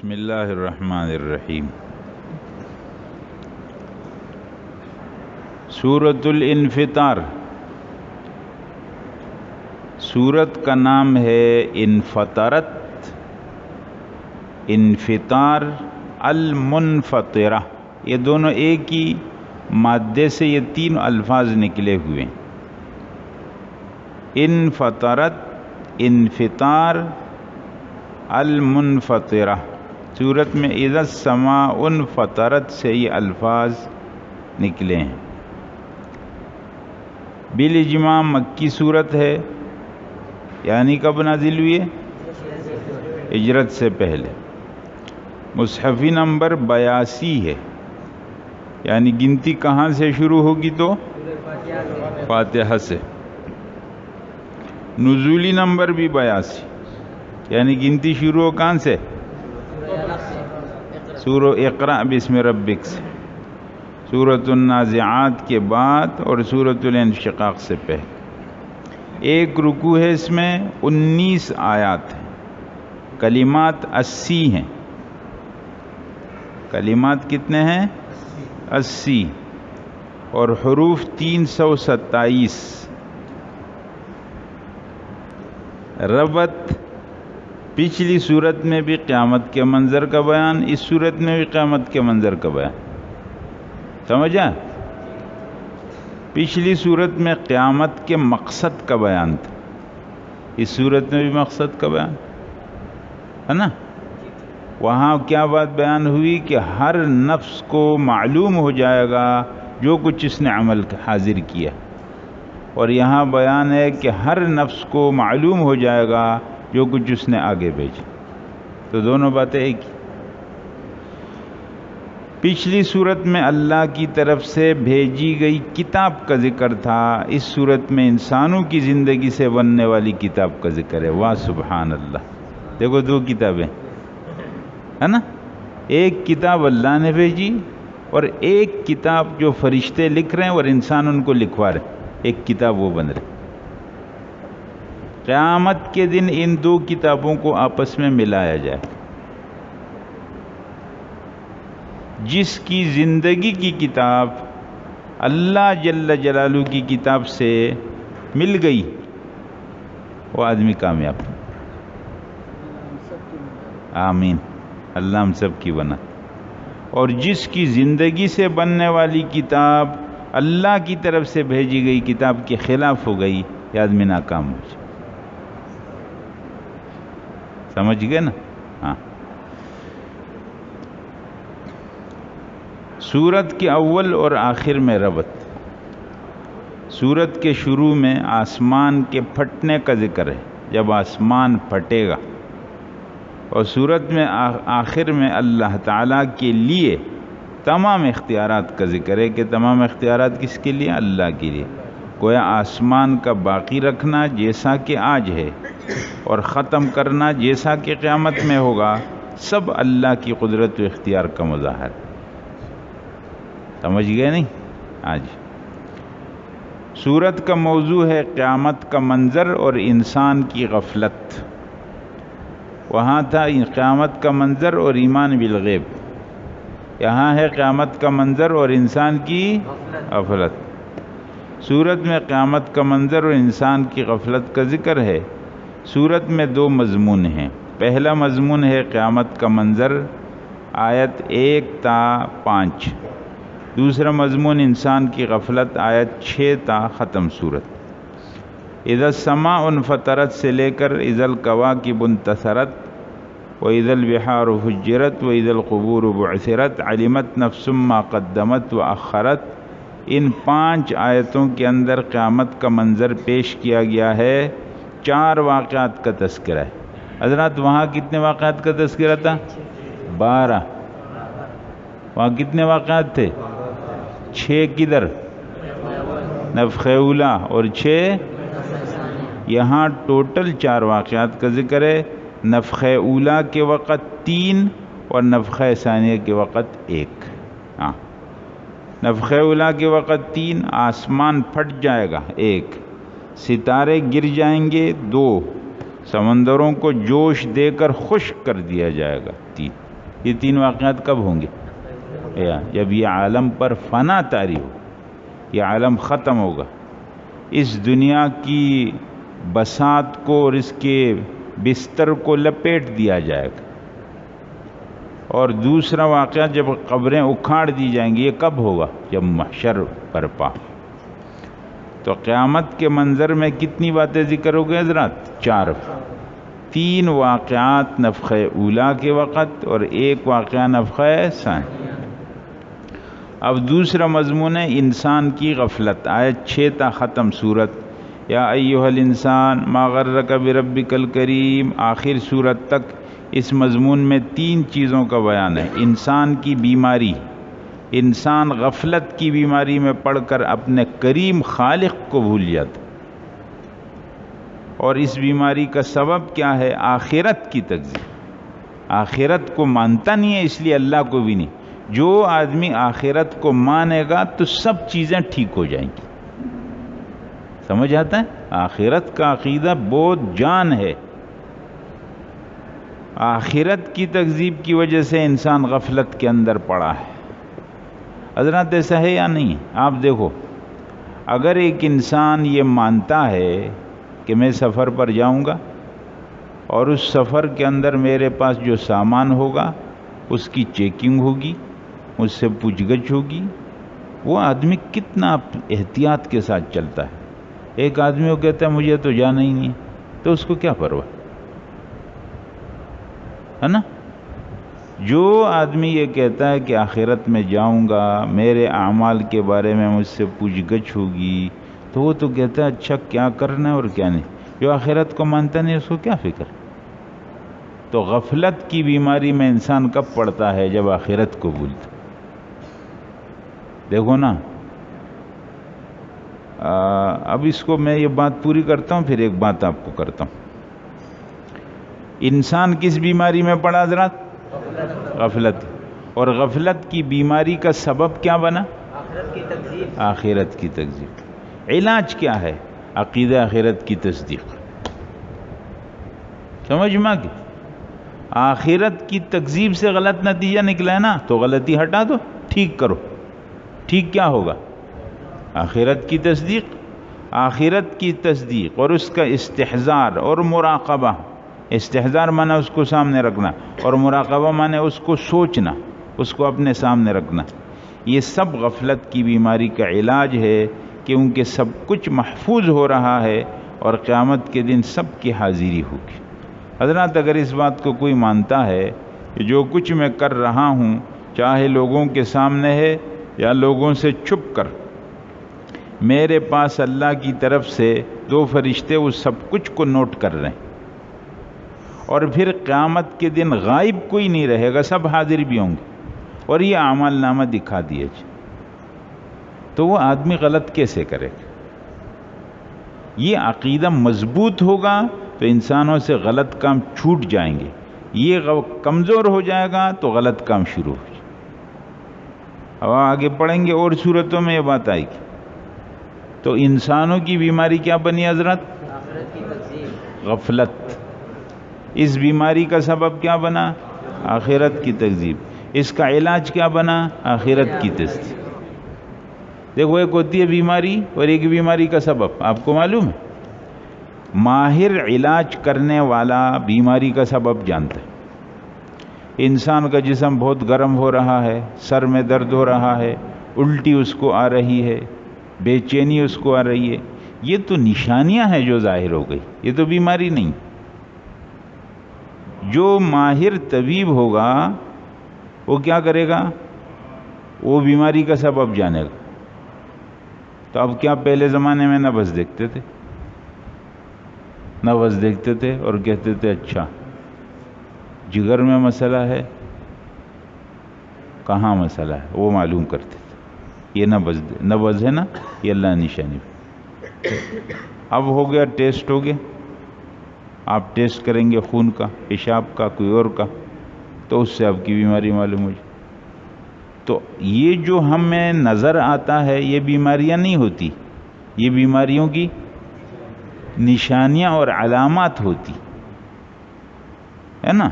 بسم اللہ الرحمن الرحیم۔ سورۃ الانفطار، سورت کا نام ہے انفطرت، انفطار، المنفطرہ، یہ دونوں ایک ہی مادے سے یہ تین الفاظ نکلے ہوئے ہیں۔ انفطرت، انفطار، المنفطرہ۔ سورت میں اذا السماء انفطرت سے یہ الفاظ نکلے ہیں۔ بالاجماع مکی صورت ہے، یعنی کب نازل ہوئی ہے؟ ہجرت سے پہلے۔ مصحفی نمبر 82 ہے، یعنی گنتی کہاں سے شروع ہوگی تو فاتحہ سے۔ نزولی نمبر بھی 82، یعنی گنتی شروع کہاں سے؟ سورہ اقرأ بسم ربک سے، سورۃ النازعات کے بعد اور سورۃ الانشقاق سے پہلے۔ ایک رکوع ہے، اس میں 19 آیات ہیں، کلمات 80 ہیں۔ کلمات کتنے ہیں؟ 80، اور حروف 327۔ ربط پچھلی صورت میں بھی قیامت کے منظر کا بیان، اس صورت میں بھی قیامت کے منظر کا بیان، سمجھا؟ پچھلی صورت میں قیامت کے مقصد کا بیان تھا، اس صورت میں بھی مقصد کا بیان ہے نا۔ وہاں کیا بات بیان ہوئی کہ ہر نفس کو معلوم ہو جائے گا جو کچھ اس نے عمل حاضر کیا، اور یہاں بیان ہے کہ ہر نفس کو معلوم ہو جائے گا جو کچھ اس نے آگے بھیجا، تو دونوں باتیں ایک ہی۔ پچھلی صورت میں اللہ کی طرف سے بھیجی گئی کتاب کا ذکر تھا، اس صورت میں انسانوں کی زندگی سے بننے والی کتاب کا ذکر ہے۔ واہ سبحان اللہ، دیکھو دو کتابیں ہے نا، ایک کتاب اللہ نے بھیجی اور ایک کتاب جو فرشتے لکھ رہے ہیں اور انسان ان کو لکھوا رہے ہیں، ایک کتاب وہ بن رہے۔ قیامت کے دن ان دو کتابوں کو آپس میں ملایا جائے۔ جس کی زندگی کی کتاب اللہ جل جلالہ کی کتاب سے مل گئی، وہ آدمی کامیاب۔ آمین، اللہ ہم سب کی بنا۔ اور جس کی زندگی سے بننے والی کتاب اللہ کی طرف سے بھیجی گئی کتاب کے خلاف ہو گئی، یہ آدمی ناکام ہو جائے۔ سمجھ گئے نا؟ ہاں۔ سورت کے اول اور آخر میں ربط۔ سورت کے شروع میں آسمان کے پھٹنے کا ذکر ہے، جب آسمان پھٹے گا، اور سورت میں آخر میں اللہ تعالیٰ کے لیے تمام اختیارات کا ذکر ہے کہ تمام اختیارات کس کے لیے؟ اللہ کے لیے۔ گویا آسمان کا باقی رکھنا جیسا کہ آج ہے اور ختم کرنا جیسا کہ قیامت میں ہوگا، سب اللہ کی قدرت و اختیار کا مظاہر ہے۔ سمجھ گئے نہیں؟ آج سورت کا موضوع ہے قیامت کا منظر اور انسان کی غفلت۔ وہاں تھا قیامت کا منظر اور ایمان بالغیب، یہاں ہے قیامت کا منظر اور انسان کی غفلت۔ سورت میں قیامت کا منظر اور انسان کی غفلت کا ذکر ہے۔ سورت میں دو مضمون ہیں۔ پہلا مضمون ہے قیامت کا منظر، آیت 1 تا 5۔ دوسرا مضمون انسان کی غفلت، آیت 6 تا ختم سورت۔ اذا السماء انفطرت سے لے کر اذا الکواکب انتثرت واذا البحار فجرت واذا القبور بعثرت علمت نفس ما قدمت واخرت، ان 5 آیتوں کے اندر قیامت کا منظر پیش کیا گیا ہے۔ 4 واقعات کا تذکرہ ہے۔ حضرات وہاں کتنے واقعات کا تذکرہ تھا؟ 12۔ وہاں کتنے واقعات تھے؟ 6 کدھر؟ نفخ اولا، اور 6 یہاں ٹوٹل 4 واقعات کا ذکر ہے۔ نفخ اولا کے وقت 3 اور نفخ ثانیہ کے وقت 1۔ ہاں، نفخ اولا کے وقت 3، آسمان پھٹ جائے گا 1، ستارے گر جائیں گے 2، سمندروں کو جوش دے کر خشک کر دیا جائے گا 3۔ یہ تین واقعات کب ہوں گے؟ جب یہ عالم پر فنا طاری ہو، یہ عالم ختم ہوگا، اس دنیا کی بساط کو اور اس کے بستر کو لپیٹ دیا جائے گا۔ اور دوسرا واقعہ جب قبریں اکھاڑ دی جائیں گی، یہ کب ہوگا؟ جب محشر برپا۔ تو قیامت کے منظر میں کتنی باتیں ذکر ہو گئے حضرات؟ 4۔ 3 واقعات نفخہ اولا کے وقت اور 1 واقعہ نفخہ ثانی۔ اب دوسرا مضمون ہے انسان کی غفلت، آیت 6 تا ختم سورت۔ یا ایھا الانسان ما غرک بربک الکریم، آخر سورت تک اس مضمون میں 3 چیزوں کا بیان ہے۔ انسان کی بیماری، انسان غفلت کی بیماری میں پڑھ کر اپنے کریم خالق کو بھول جاتا، اور اس بیماری کا سبب کیا ہے؟ آخرت کی تکذیب۔ آخرت کو مانتا نہیں ہے، اس لیے اللہ کو بھی نہیں۔ جو آدمی آخرت کو مانے گا تو سب چیزیں ٹھیک ہو جائیں گی۔ سمجھ آتا ہے؟ آخرت کا عقیدہ بہت جان ہے۔ آخرت کی تکذیب کی وجہ سے انسان غفلت کے اندر پڑا ہے۔ حضرات ایسا ہے یا نہیں؟ آپ دیکھو، اگر ایک انسان یہ مانتا ہے کہ میں سفر پر جاؤں گا اور اس سفر کے اندر میرے پاس جو سامان ہوگا اس کی چیکنگ ہوگی، مجھ سے پوچھ گچھ ہوگی، وہ آدمی کتنا احتیاط کے ساتھ چلتا ہے۔ ایک آدمی کو کہتا ہے مجھے تو جانا ہی نہیں، تو اس کو کیا پرواہ ہے نا؟ جو آدمی یہ کہتا ہے کہ آخرت میں جاؤں گا، میرے اعمال کے بارے میں مجھ سے پوچھ گچھ ہوگی، تو وہ تو کہتا ہے اچھا کیا کرنا ہے اور کیا نہیں۔ جو آخرت کو مانتا نہیں اس کو کیا فکر؟ تو غفلت کی بیماری میں انسان کب پڑتا ہے؟ جب آخرت کو بھولتا۔ دیکھو نا، اب اس کو میں یہ بات پوری کرتا ہوں، پھر ایک بات آپ کو کرتا ہوں۔ انسان کس بیماری میں پڑا حضرات؟ غفلت۔ اور غفلت کی بیماری کا سبب کیا بنا؟ آخرت کی تکذیب۔ آخرت کی تکذیب۔ علاج کیا ہے؟ عقیدہ آخرت کی تصدیق۔ سمجھ میں کہ آخرت کی تکذیب سے غلط نتیجہ نکلا ہے نا، تو غلطی ہٹا دو، ٹھیک کرو۔ ٹھیک کیا ہوگا؟ آخرت کی تصدیق۔ آخرت کی تصدیق اور اس کا استحضار اور مراقبہ۔ استحضار مانا اس کو سامنے رکھنا، اور مراقبہ مانا اس کو سوچنا، اس کو اپنے سامنے رکھنا۔ یہ سب غفلت کی بیماری کا علاج ہے، کیونکہ سب کچھ محفوظ ہو رہا ہے اور قیامت کے دن سب کی حاضری ہوگی۔ حضرات اگر اس بات کو کوئی مانتا ہے کہ جو کچھ میں کر رہا ہوں، چاہے لوگوں کے سامنے ہے یا لوگوں سے چھپ کر، میرے پاس اللہ کی طرف سے 2 فرشتے اس سب کچھ کو نوٹ کر رہے ہیں، اور پھر قیامت کے دن غائب کوئی نہیں رہے گا، سب حاضر بھی ہوں گے، اور یہ اعمال نامہ دکھا دیا جائے، تو وہ آدمی غلط کیسے کرے گا؟ یہ عقیدہ مضبوط ہوگا تو انسانوں سے غلط کام چھوٹ جائیں گے، یہ کمزور ہو جائے گا تو غلط کام شروع ہو جائے۔ اب آگے پڑھیں گے اور صورتوں میں یہ بات آئے گی۔ تو انسانوں کی بیماری کیا بنی حضرت؟ آخرت کی تکذیب۔ غفلت۔ اس بیماری کا سبب کیا بنا؟ آخرت کی تکذیب۔ اس کا علاج کیا بنا؟ آخرت کی تصدیق۔ دیکھو، ایک ہوتی ہے بیماری اور ایک بیماری کا سبب، آپ کو معلوم ہے؟ ماہر علاج کرنے والا بیماری کا سبب جانتا ہے۔ انسان کا جسم بہت گرم ہو رہا ہے، سر میں درد ہو رہا ہے، الٹی اس کو آ رہی ہے، بے چینی اس کو آ رہی ہے، یہ تو نشانیاں ہیں جو ظاہر ہو گئی، یہ تو بیماری نہیں۔ جو ماہر طبیب ہوگا وہ کیا کرے گا؟ وہ بیماری کا سبب جانے گا۔ تو اب کیا پہلے زمانے میں نبض دیکھتے تھے؟ نبض دیکھتے تھے اور کہتے تھے اچھا جگر میں مسئلہ ہے، کہاں مسئلہ ہے وہ معلوم کرتے تھے۔ یہ نبض ہے نا، یہ اللہ نشانی۔ اب ہو گیا، ٹیسٹ ہو گیا، آپ ٹیسٹ کریں گے خون کا، پیشاب کا، کوئی اور کا، تو اس سے آپ کی بیماری معلوم ہو جائے۔ تو یہ جو ہمیں نظر آتا ہے یہ بیماریاں نہیں ہوتی، یہ بیماریوں کی نشانیاں اور علامات ہوتی ہے نا۔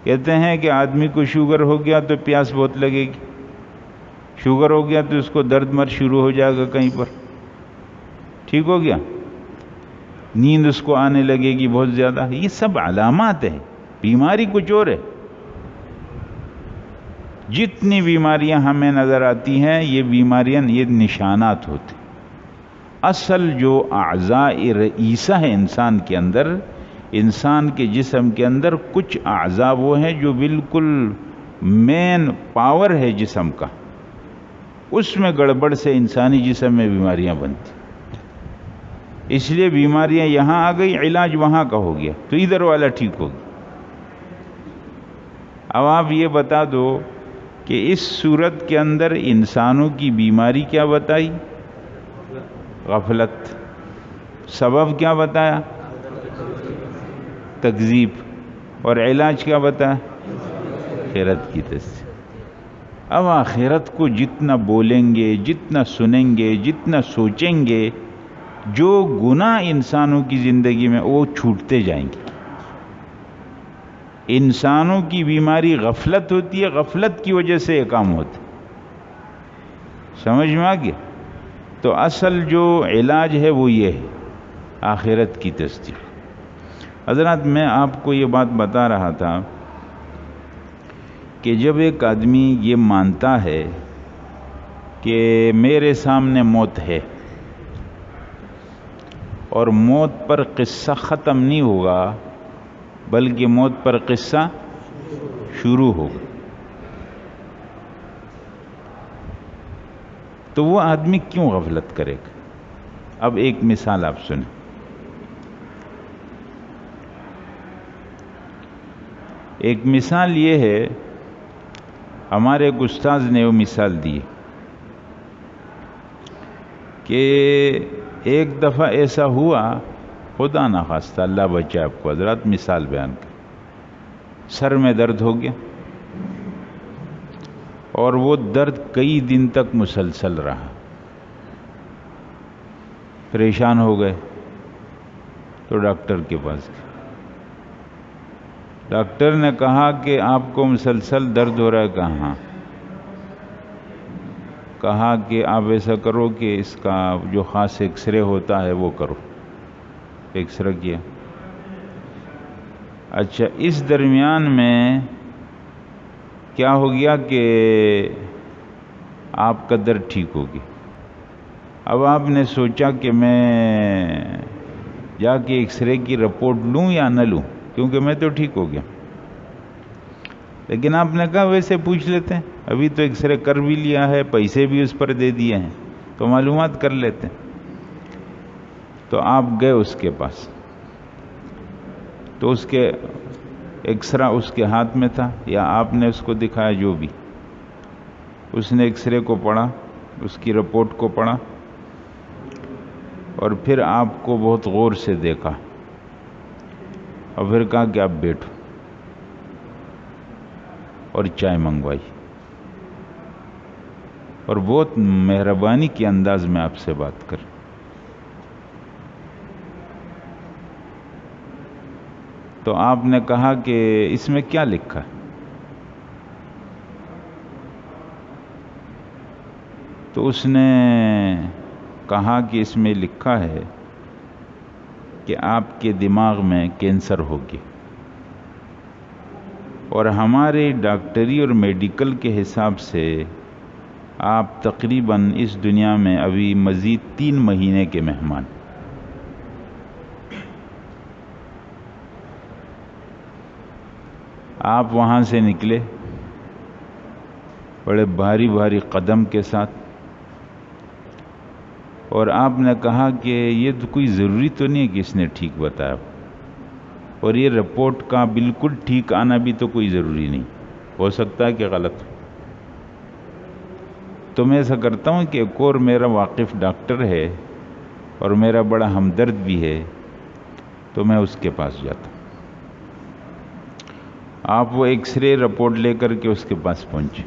کہتے ہیں کہ آدمی کو شوگر ہو گیا تو پیاس بہت لگے گی، شوگر ہو گیا تو اس کو درد مر شروع ہو جائے گا کہیں پر، ٹھیک ہو گیا، نیند اس کو آنے لگے گی بہت زیادہ. یہ سب علامات ہیں، بیماری کچھ اور ہے. جتنی بیماریاں ہمیں نظر آتی ہیں یہ بیماریاں، یہ نشانات ہوتے. اصل جو اعضاء رئیسہ ہے انسان کے اندر، انسان کے جسم کے اندر کچھ اعضاء وہ ہیں جو بالکل مین پاور ہے جسم کا، اس میں گڑبڑ سے انسانی جسم میں بیماریاں بنتی. اس لیے بیماریاں یہاں آ گئی، علاج وہاں کا ہو گیا تو ادھر والا ٹھیک ہو گیا. اب آپ یہ بتا دو کہ اس صورت کے اندر انسانوں کی بیماری کیا بتائی؟ غفلت. سبب کیا بتایا؟ تکذیب. اور علاج کیا بتایا؟ آخرت کی تصدیق. اب آخرت کو جتنا بولیں گے، جتنا سنیں گے، جتنا سوچیں گے، جو گناہ انسانوں کی زندگی میں وہ چھوٹتے جائیں گے. انسانوں کی بیماری غفلت ہوتی ہے، غفلت کی وجہ سے یہ کام ہوتا ہے. سمجھ میں آ گیا؟ تو اصل جو علاج ہے وہ یہ ہے، آخرت کی تصدیق. حضرات میں آپ کو یہ بات بتا رہا تھا کہ جب ایک آدمی یہ مانتا ہے کہ میرے سامنے موت ہے اور موت پر قصہ ختم نہیں ہوگا بلکہ موت پر قصہ شروع ہوگا، تو وہ آدمی کیوں غفلت کرے گا؟ اب ایک مثال آپ سنیں. ایک مثال یہ ہے، ہمارے ایک استاذ نے وہ مثال دی کہ ایک دفعہ ایسا ہوا، خدا نخواستہ اللہ بچائے آپ کو حضرات، مثال بیان کر، سر میں درد ہو گیا اور وہ درد کئی دن تک مسلسل رہا، پریشان ہو گئے تو ڈاکٹر کے پاس گئے. ڈاکٹر نے کہا کہ آپ کو مسلسل درد ہو رہا ہے. کہاں؟ کہا کہ آپ ایسا کرو کہ اس کا جو خاص ایکس رے ہوتا ہے وہ کرو. ایکس رے کیا. اچھا، اس درمیان میں کیا ہو گیا کہ آپ کا درد ٹھیک ہو گیا. اب آپ نے سوچا کہ میں جا کے ایکس رے کی رپورٹ لوں یا نہ لوں، کیونکہ میں تو ٹھیک ہو گیا. لیکن آپ نے کہا ویسے پوچھ لیتے ہیں، ابھی تو ایکس رے کر بھی لیا ہے، پیسے بھی اس پر دے دیے ہیں، تو معلومات کر لیتے ہیں. تو آپ گئے اس کے پاس، تو اس کے ایکسرا اس کے ہاتھ میں تھا یا آپ نے اس کو دکھایا، جو بھی، اس نے ایکس رے کو پڑھا، اس کی رپورٹ کو پڑھا اور پھر آپ کو بہت غور سے دیکھا اور پھر کہا کہ آپ بیٹھو اور چائے منگوائی اور بہت مہربانی کے انداز میں آپ سے بات کر. تو آپ نے کہا کہ اس میں کیا لکھا؟ تو اس نے کہا کہ اس میں لکھا ہے کہ آپ کے دماغ میں کینسر ہو گیا اور ہمارے ڈاکٹری اور میڈیکل کے حساب سے آپ تقریباً اس دنیا میں ابھی مزید 3 مہینے کے مہمان. آپ وہاں سے نکلے بڑے بھاری بھاری قدم کے ساتھ اور آپ نے کہا کہ یہ تو کوئی ضروری تو نہیں ہے کہ اس نے ٹھیک بتایا، اور یہ رپورٹ کا بالکل ٹھیک آنا بھی تو کوئی ضروری نہیں، ہو سکتا ہے کہ غلط ہو. تو میں ایسا کرتا ہوں کہ ایک اور میرا واقف ڈاکٹر ہے اور میرا بڑا ہمدرد بھی ہے، تو میں اس کے پاس جاتا ہوں. آپ وہ ایکس رے رپورٹ لے کر کے اس کے پاس پہنچے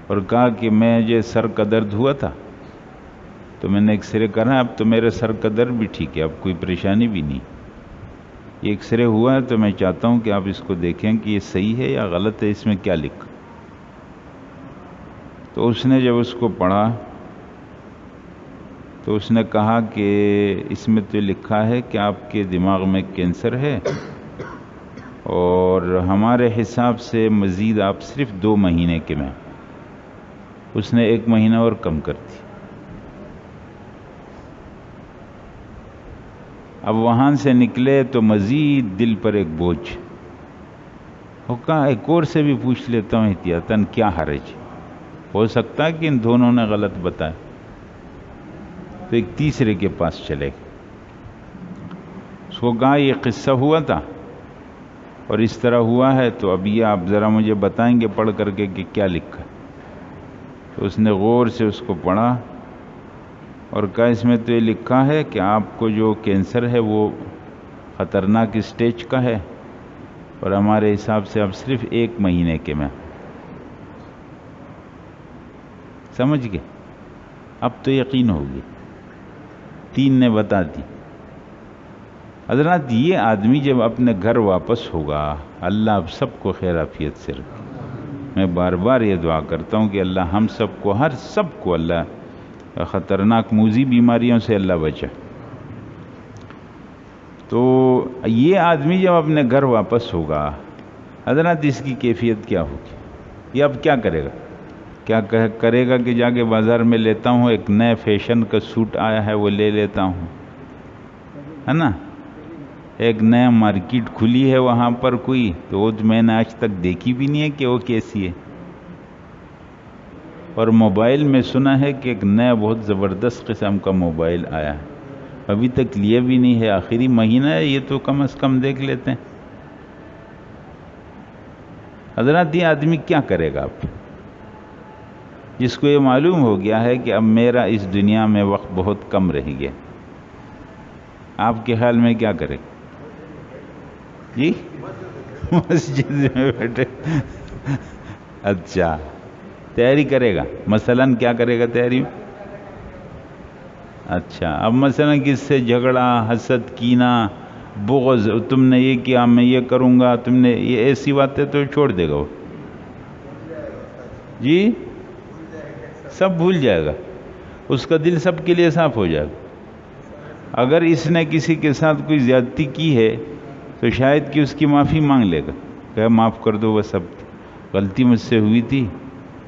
اور کہا کہ مجھے سر کا درد ہوا تھا تو میں نے ایکس رے کرا، اب تو میرے سر کا درد بھی ٹھیک ہے، اب کوئی پریشانی بھی نہیں. یہ ایکس رے ہوا ہے تو میں چاہتا ہوں کہ آپ اس کو دیکھیں کہ یہ صحیح ہے یا غلط ہے، اس میں کیا لکھا۔ تو اس نے جب اس کو پڑھا تو اس نے کہا کہ اس میں تو لکھا ہے کہ آپ کے دماغ میں کینسر ہے، اور ہمارے حساب سے مزید آپ صرف 2 مہینے کے میں۔ اس نے 1 مہینہ اور کم کر دی۔ اب وہاں سے نکلے تو مزید دل پر ایک بوجھ، وہ کہا ایک اور سے بھی پوچھ لیتا ہوں احتیاطاً، کیا حرج، ہو سکتا ہے کہ ان دونوں نے غلط بتایا۔ تو ایک تیسرے کے پاس چلے گئے، اس کو کہا یہ قصہ ہوا تھا اور اس طرح ہوا ہے، تو اب یہ آپ ذرا مجھے بتائیں گے پڑھ کر کے کہ کیا لکھا ہے۔ تو اس نے غور سے اس کو پڑھا اور کہا اس میں تو یہ لکھا ہے کہ آپ کو جو کینسر ہے وہ خطرناک اسٹیج کا ہے، اور ہمارے حساب سے اب صرف 1 مہینے کے میں۔ سمجھ گئے؟ اب تو یقین ہوگی، 3 نے بتا دی۔ حضرات یہ آدمی جب اپنے گھر واپس ہوگا، اللہ اب سب کو خیر عافیت سے رکھے۔ میں بار بار یہ دعا کرتا ہوں کہ اللہ ہم سب کو، ہر سب کو اللہ خطرناک موذی بیماریوں سے اللہ بچا۔ تو یہ آدمی جب اپنے گھر واپس ہوگا، حضرات اس کی کیفیت کیا ہوگی؟ یہ اب کیا کرے گا؟ کیا کرے گا کہ جا کے بازار میں لیتا ہوں، ایک نئے فیشن کا سوٹ آیا ہے وہ لے لیتا ہوں، ہے نا؟ ایک نیا مارکیٹ کھلی ہے وہاں پر کوئی، تو وہ میں نے آج تک دیکھی بھی نہیں ہے کہ وہ کیسی ہے۔ اور موبائل میں سنا ہے کہ ایک نیا بہت زبردست قسم کا موبائل آیا ہے، ابھی تک لیا بھی نہیں ہے، آخری مہینہ ہے، یہ تو کم از کم دیکھ لیتے ہیں۔ حضرات یہ آدمی کیا کرے گا اب، جس کو یہ معلوم ہو گیا ہے کہ اب میرا اس دنیا میں وقت بہت کم رہ گیا؟ آپ کے خیال میں کیا کرے گا؟ جی مسجد میں بیٹھے؟ اچھا، تیاری کرے گا؟ مثلاً کیا کرے گا تیاری میں؟ اچھا، اب مثلاً کس سے جھگڑا، حسد، کینہ، بغض، تم نے یہ کیا میں یہ کروں گا، تم نے یہ، ایسی باتیں تو چھوڑ دے گا وہ۔ جی سب بھول جائے گا، اس کا دل سب کے لیے صاف ہو جائے گا۔ اگر اس نے کسی کے ساتھ کوئی زیادتی کی ہے تو شاید کہ اس کی معافی مانگ لے گا، کہ معاف کر دو، بس اب غلطی مجھ سے ہوئی تھی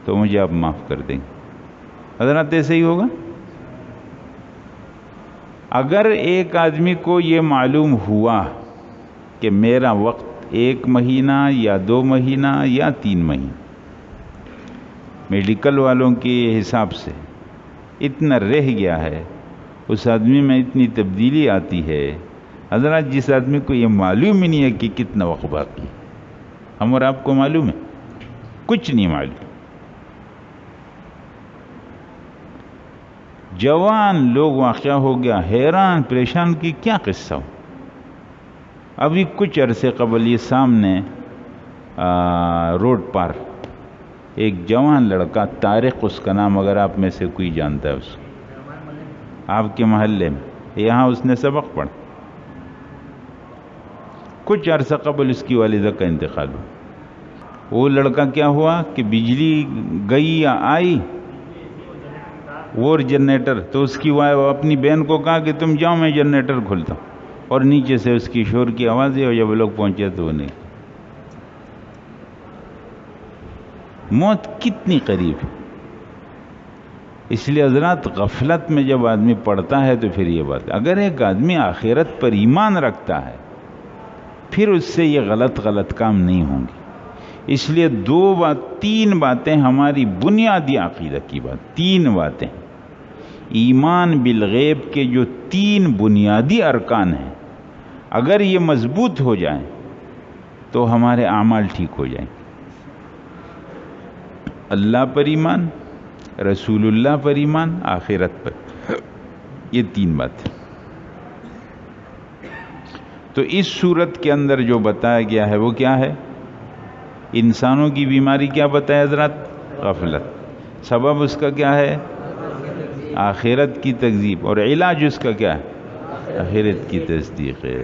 تو مجھے آپ معاف کر دیں گے۔ حضرات ایسے ہی ہوگا۔ اگر ایک آدمی کو یہ معلوم ہوا کہ میرا وقت 1 مہینہ یا 2 مہینہ یا 3 مہینہ، میڈیکل والوں کے حساب سے اتنا رہ گیا ہے، اس آدمی میں اتنی تبدیلی آتی ہے۔ حضرات جس آدمی کو یہ معلوم ہی نہیں ہے کہ کتنا وقت باقی، ہم اور آپ کو معلوم ہے؟ کچھ نہیں معلوم۔ جوان لوگ واقعہ ہو گیا، حیران پریشان کی کیا قصہ ہو۔ ابھی کچھ عرصے قبل یہ سامنے روڈ پر ایک جوان لڑکا، طارق اس کا نام، اگر آپ میں سے کوئی جانتا ہے اس کو، آپ کے محلے میں، یہاں اس نے سبق پڑھا، کچھ عرصہ قبل اس کی والدہ کا انتقال ہوا۔ وہ لڑکا کیا ہوا کہ بجلی گئی یا آئی، وہ جنریٹر، تو اس کی اپنی بہن کو کہا کہ تم جاؤ میں جنریٹر کھولتا ہوں، اور نیچے سے اس کی شور کی آوازیں، اور جب لوگ پہنچے تو وہ نہیں۔ موت کتنی قریب ہے۔ اس لیے حضرات غفلت میں جب آدمی پڑتا ہے تو پھر یہ بات ہے، اگر ایک آدمی آخرت پر ایمان رکھتا ہے پھر اس سے یہ غلط کام نہیں ہوں گے۔ اس لیے 3 باتیں ہماری بنیادی عقیدہ کی بات، 3 باتیں ایمان بالغیب کے جو 3 بنیادی ارکان ہیں، اگر یہ مضبوط ہو جائیں تو ہمارے اعمال ٹھیک ہو جائیں۔ اللہ پر ایمان، رسول اللہ پر ایمان، آخرت پر، یہ 3 باتیں۔ تو اس صورت کے اندر جو بتایا گیا ہے وہ کیا ہے؟ انسانوں کی بیماری کیا بتایا حضرات؟ غفلت۔ سبب اس کا کیا ہے؟ آخرت کی تکذیب، اور علاج اس کا کیا ہے؟ آخرت کی تصدیق ہے۔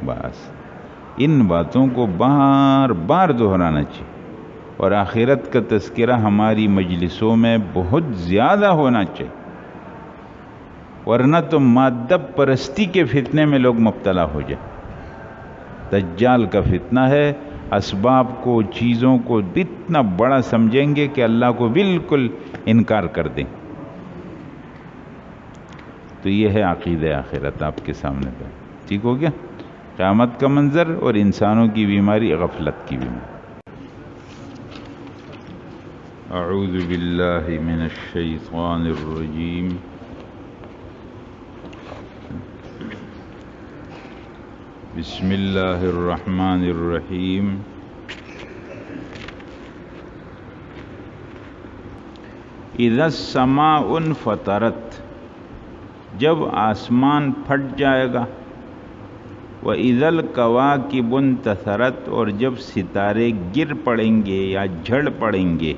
بس ان باتوں کو بار بار دہرانا چاہیے، اور آخرت کا تذکرہ ہماری مجلسوں میں بہت زیادہ ہونا چاہیے، ورنہ تو مادہ پرستی کے فتنے میں لوگ مبتلا ہو جائیں۔ دجال کا فتنہ ہے، اسباب کو، چیزوں کو اتنا بڑا سمجھیں گے کہ اللہ کو بالکل انکار کر دیں۔ تو یہ ہے عقیدہ آخرت آپ کے سامنے پہ، ٹھیک ہو گیا؟ قیامت کا منظر اور انسانوں کی بیماری، غفلت کی بیماری۔ اعوذ باللہ من الشیطان الرجیم، بسم اللہ الرحمن الرحیم۔ اذا السماء انفطرت، جب آسمان پھٹ جائے گا، وَإِذَا الْكَوَاكِبُ انتثرت، اور جب ستارے گر پڑیں گے یا جھڑ پڑیں گے،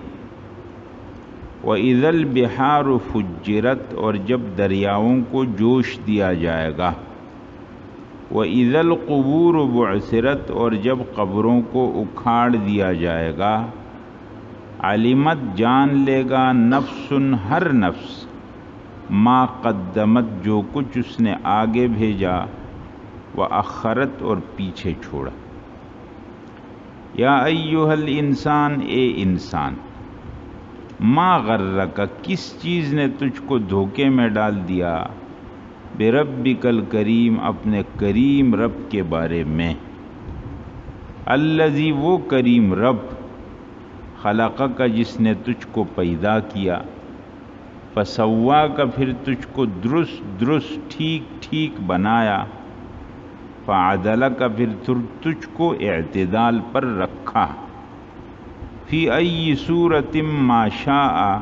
وَإِذَا الْبِحَارُ فُجِّرَتْ، اور جب دریاؤں کو جوش دیا جائے گا، وَإِذَا الْقُبُورُ بُعْثِرَتْ، اور جب قبروں کو اکھاڑ دیا جائے گا، علمت، جان لے گا، نفس، ہر نفس، ما قدمت، جو کچھ اس نے آگے بھیجا، وَأَخَّرَتْ، اور پیچھے چھوڑا۔ یا ایہا الانسان، اے انسان، ما غرک، کس چیز نے تجھ کو دھوکے میں ڈال دیا، بربک الکریم، اپنے کریم رب کے بارے میں، الذی، وہ کریم رب، خلقک، جس نے تجھ کو پیدا کیا، فسواک، پھر تجھ کو درست درست ٹھیک ٹھیک بنایا، فعدلک، پھر تجھ کو اعتدال پر رکھا، فی ای صورت ما شاء،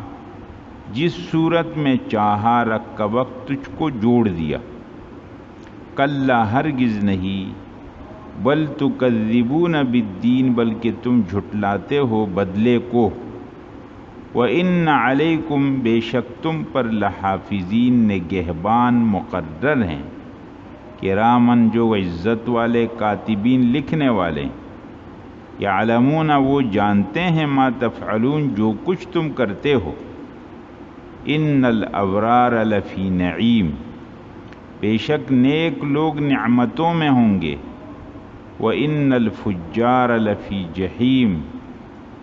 جس صورت میں چاہا، رکبک، تجھ کو جوڑ دیا، کلا، ہرگز نہیں، بل تکذبون بالدین، بلکہ تم جھٹلاتے ہو بدلے کو، وَإِنَّ عَلَيْكُمْ، بے شک تم پر، لحافظین، نگہبان مقرر ہیں، کرامن، جو عزت والے، کاتبین، لکھنے والے، یعلمون، وہ جانتے ہیں، ما تفعلون، جو کچھ تم کرتے ہو، ان الابرار لفی نعیم، بے شک نیک لوگ نعمتوں میں ہوں گے، وَإِنَّ الْفُجَّارَ لَفِي جَحِيمٍ،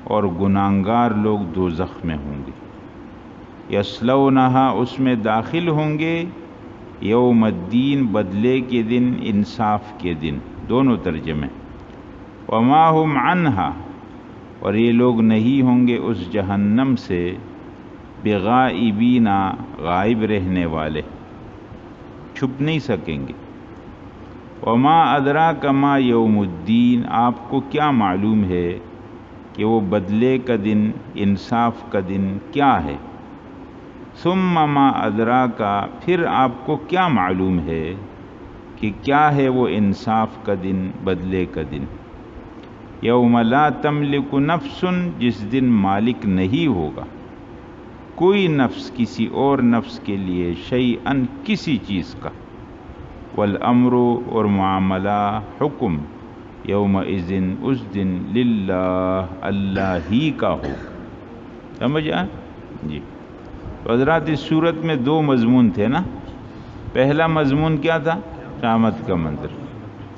اور گناہگار لوگ دوزخ میں ہوں گے، یصلونہا، اس میں داخل ہوں گے، یوم الدین، بدلے کے دن، انصاف کے دن، دونوں ترجمے، وما ہم عنہا، اور یہ لوگ نہیں ہوں گے اس جہنم سے، بغائبین، غائب رہنے والے، چھپ نہیں سکیں گے، وما ادراک ما یوم الدین، آپ کو کیا معلوم ہے کہ وہ بدلے کا دن، انصاف کا دن کیا ہے، ثم ما ادراک، پھر آپ کو کیا معلوم ہے کہ کیا ہے وہ انصاف کا دن، بدلے کا دن، یوم لا تملک نفس، جس دن مالک نہیں ہوگا کوئی نفس کسی اور نفس کے لیے، شیئن، کسی چیز کا، والامر، اور معاملہ، حکم، یومئذ، اس دن، للہ، اللہ ہی کا ہوگا۔ سمجھ آئے؟ جی۔ تو حضرات، اس صورت میں دو مضمون تھے نا۔ پہلا مضمون کیا تھا؟ قیامت کا منظر،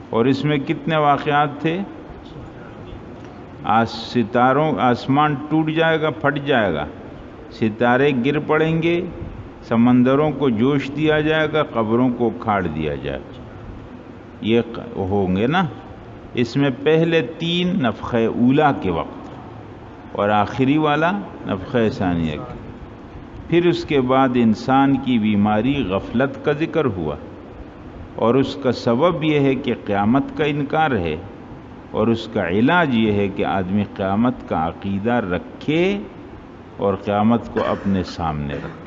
اور اس میں کتنے واقعات تھے؟ ستاروں، آسمان ٹوٹ جائے گا، پھٹ جائے گا، ستارے گر پڑیں گے، سمندروں کو جوش دیا جائے گا، قبروں کو کھاڑ دیا جائے گا، یہ ہوں گے نا۔ اس میں پہلے تین نفخہ اولا کے وقت، اور آخری والا نفخہ ثانیہ کے۔ پھر اس کے بعد انسان کی بیماری غفلت کا ذکر ہوا، اور اس کا سبب یہ ہے کہ قیامت کا انکار ہے، اور اس کا علاج یہ ہے کہ آدمی قیامت کا عقیدہ رکھے اور قیامت کو اپنے سامنے رکھے۔